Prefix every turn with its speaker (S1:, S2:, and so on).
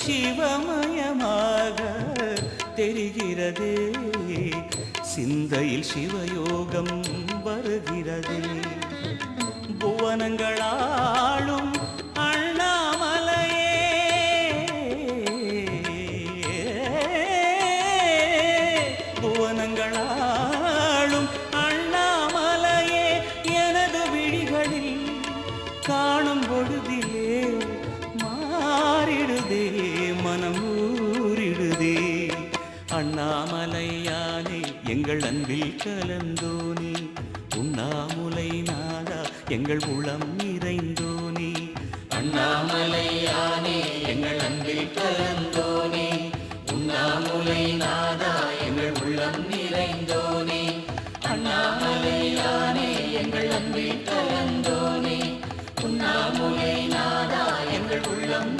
S1: சிவமயமாக தெரிகிறதே, சிந்தையில் சிவயோகம் வருகிறதே. புவனங்களாளும் அண்ணாமலையே, புவனங்களாளும் அண்ணாமலையே, எனது விழிகளில் காணும் பொழுதிலே மாறிடுதே, மனம் ஊறிடுதே. அண்ணாமலையானே எங்கள் அன்பில் கலந்தோனே, உண்ணாமுலை நாதா எங்கள் உளம் நிறைந்தோனே. அண்ணாமலையானே எங்கள் அன்பில் கலந்தோனே, உண்ணாமுலை நாதா எங்கள் உள்ளம் நிறைந்தோனே. அண்ணாமலையானே எங்கள் அன்பில் கலந்தோனே, உண்ணாமுலை நாதா எங்கள் உள்ளம்